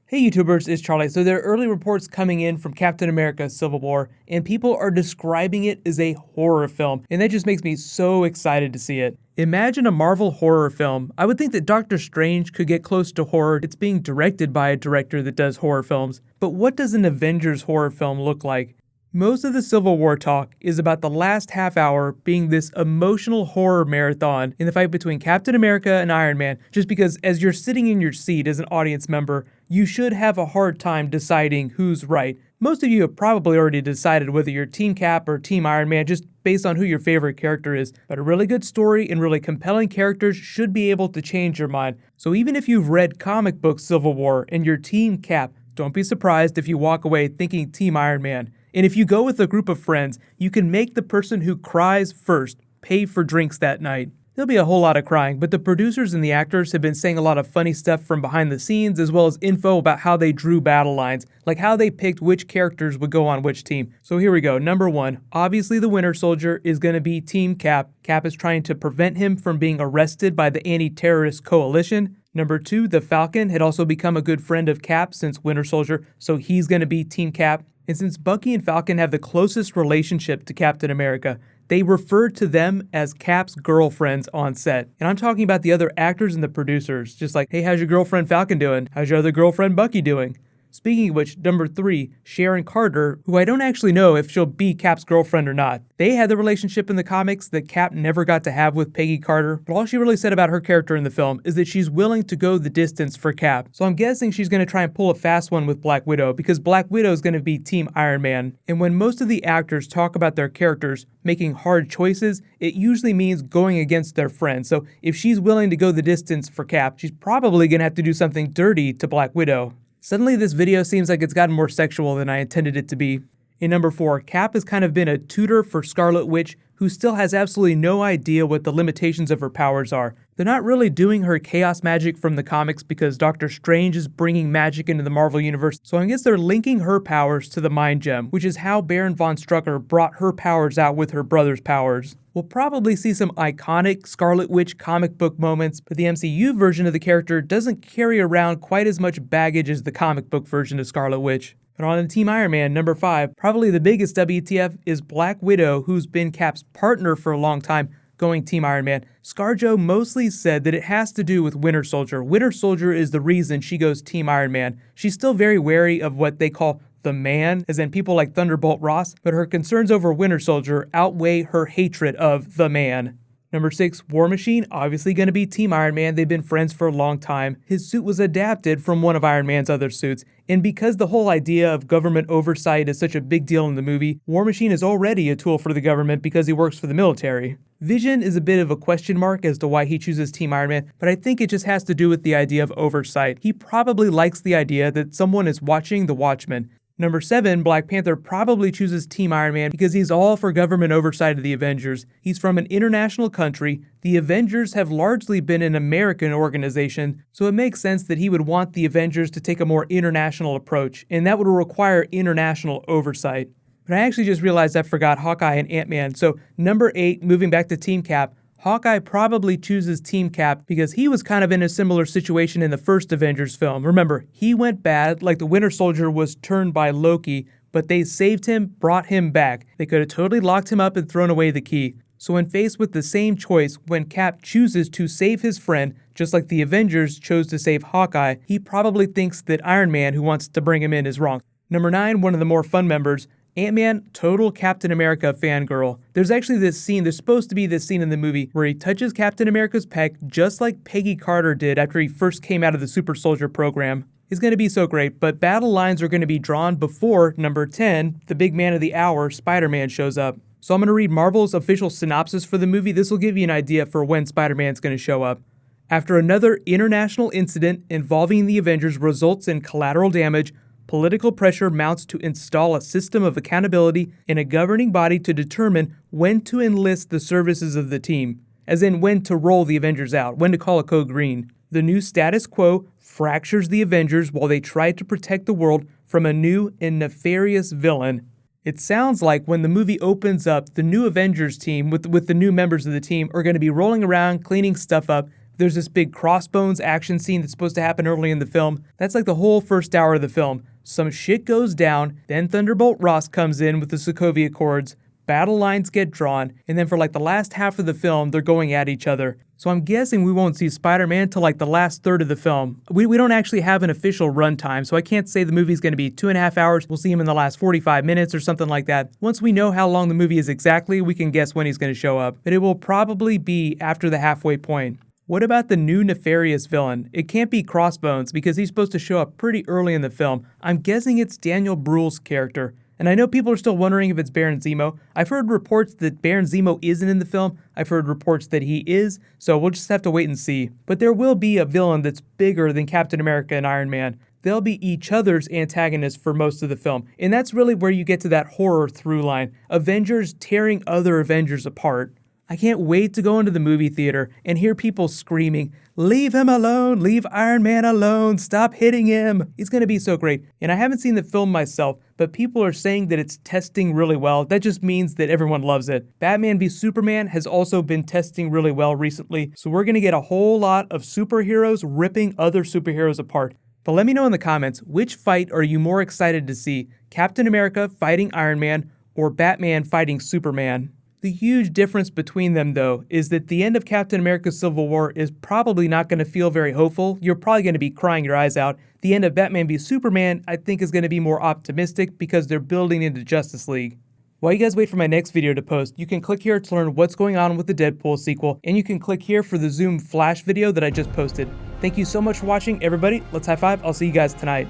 Hey YouTubers, it's Charlie. So there are early reports coming in from Captain America Civil War, and people are describing it as a horror film, and that just makes me so excited to see it. Imagine a Marvel horror film. I would think that Doctor Strange could get close to horror. It's being directed by a director that does horror films. But what does an Avengers horror film look like? Most of the Civil War talk is about the last half hour being this emotional horror marathon in the fight between Captain America and Iron Man, just because as you're sitting in your seat as an audience member, you should have a hard time deciding who's right. Most of you have probably already decided whether you're Team Cap or Team Iron Man just based on who your favorite character is, but a really good story and really compelling characters should be able to change your mind. So even if you've read comic book Civil War and you're Team Cap, don't be surprised if you walk away thinking Team Iron Man. And if you go with a group of friends, you can make the person who cries first pay for drinks that night. There'll be a whole lot of crying, but the producers and the actors have been saying a lot of funny stuff from behind the scenes, as well as info about how they drew battle lines, like how they picked which characters would go on which team. So here we go. Number one, obviously the Winter Soldier is going to be Team Cap. Cap is trying to prevent him from being arrested by the anti-terrorist coalition. Number two, the Falcon had also become a good friend of Cap since Winter Soldier, so he's going to be Team Cap. And since Bucky and Falcon have the closest relationship to Captain America, they refer to them as Cap's girlfriends on set. And I'm talking about the other actors and the producers, just like, hey, how's your girlfriend Falcon doing? How's your other girlfriend Bucky doing? Speaking of which, number three, Sharon Carter, who I don't actually know if she'll be Cap's girlfriend or not. They had the relationship in the comics that Cap never got to have with Peggy Carter, but all she really said about her character in the film is that she's willing to go the distance for Cap. So I'm guessing she's going to try and pull a fast one with Black Widow, because Black Widow is going to be Team Iron Man. And when most of the actors talk about their characters making hard choices, it usually means going against their friends. So if she's willing to go the distance for Cap, she's probably going to have to do something dirty to Black Widow. Suddenly this video seems like it's gotten more sexual than I intended it to be. In number 4, Cap has kind of been a tutor for Scarlet Witch, who still has absolutely no idea what the limitations of her powers are. They're not really doing her chaos magic from the comics because Doctor Strange is bringing magic into the Marvel Universe, so I guess they're linking her powers to the Mind Gem, which is how Baron von Strucker brought her powers out with her brother's powers. We'll probably see some iconic Scarlet Witch comic book moments, but the MCU version of the character doesn't carry around quite as much baggage as the comic book version of Scarlet Witch. But on Team Iron Man, number 5, probably the biggest WTF is Black Widow, who's been Cap's partner for a long time, going Team Iron Man. ScarJo mostly said that it has to do with Winter Soldier. Winter Soldier is the reason she goes Team Iron Man. She's still very wary of what they call the man, as in people like Thunderbolt Ross, but her concerns over Winter Soldier outweigh her hatred of the man. Number 6, War Machine, obviously going to be Team Iron Man. They've been friends for a long time. His suit was adapted from one of Iron Man's other suits, and because the whole idea of government oversight is such a big deal in the movie, War Machine is already a tool for the government because he works for the military. Vision is a bit of a question mark as to why he chooses Team Iron Man, but I think it just has to do with the idea of oversight. He probably likes the idea that someone is watching the Watchmen. Number 7, Black Panther probably chooses Team Iron Man because he's all for government oversight of the Avengers. He's from an international country. The Avengers have largely been an American organization, so it makes sense that he would want the Avengers to take a more international approach, and that would require international oversight. But I actually just realized I forgot Hawkeye and Ant-Man, so number 8, moving back to Team Cap, Hawkeye probably chooses Team Cap because he was kind of in a similar situation in the first Avengers film. Remember, he went bad like the Winter Soldier was turned by Loki, but they saved him, brought him back. They could have totally locked him up and thrown away the key. So when faced with the same choice, when Cap chooses to save his friend, just like the Avengers chose to save Hawkeye, he probably thinks that Iron Man, who wants to bring him in, is wrong. Number 9, one of the more fun members, Ant-Man, total Captain America fangirl. There's actually this scene, there's supposed to be this scene in the movie where he touches Captain America's pec just like Peggy Carter did after he first came out of the Super Soldier program. It's going to be so great, but battle lines are going to be drawn before number 10, the big man of the hour, Spider-Man, shows up. So I'm going to read Marvel's official synopsis for the movie. This will give you an idea for when Spider-Man's going to show up. After another international incident involving the Avengers results in collateral damage, political pressure mounts to install a system of accountability in a governing body to determine when to enlist the services of the team, as in when to roll the Avengers out, when to call a code green. The new status quo fractures the Avengers while they try to protect the world from a new and nefarious villain. It sounds like when the movie opens up, the new Avengers team with the new members of the team are going to be rolling around, cleaning stuff up, There's this big crossbones action scene that's supposed to happen early in the film. That's like the whole first hour of the film. Some shit goes down, then Thunderbolt Ross comes in with the Sokovia Accords, battle lines get drawn, and then for like the last half of the film, they're going at each other. So I'm guessing we won't see Spider-Man till like the last third of the film. We don't actually have an official runtime, so I can't say the movie's going to be 2.5 hours. We'll see him in the last 45 minutes or something like that. Once we know how long the movie is exactly, we can guess when he's going to show up. But it will probably be after the halfway point. What about the new nefarious villain? It can't be Crossbones because he's supposed to show up pretty early in the film. I'm guessing it's Daniel Bruhl's character. And I know people are still wondering if it's Baron Zemo. I've heard reports that Baron Zemo isn't in the film. I've heard reports that he is, so we'll just have to wait and see. But there will be a villain that's bigger than Captain America and Iron Man. They'll be each other's antagonists for most of the film. And that's really where you get to that horror through line. Avengers tearing other Avengers apart. I can't wait to go into the movie theater and hear people screaming, "Leave him alone, leave Iron Man alone, stop hitting him." It's going to be so great. And I haven't seen the film myself, but people are saying that it's testing really well. That just means that everyone loves it. Batman v Superman has also been testing really well recently, so we're going to get a whole lot of superheroes ripping other superheroes apart. But let me know in the comments, which fight are you more excited to see? Captain America fighting Iron Man or Batman fighting Superman? The huge difference between them, though, is that the end of Captain America Civil War is probably not going to feel very hopeful. You're probably going to be crying your eyes out. The end of Batman v Superman, I think, is going to be more optimistic because they're building into Justice League. While you guys wait for my next video to post, you can click here to learn what's going on with the Deadpool sequel, and you can click here for the Zoom Flash video that I just posted. Thank you so much for watching, everybody. Let's high five. I'll see you guys tonight.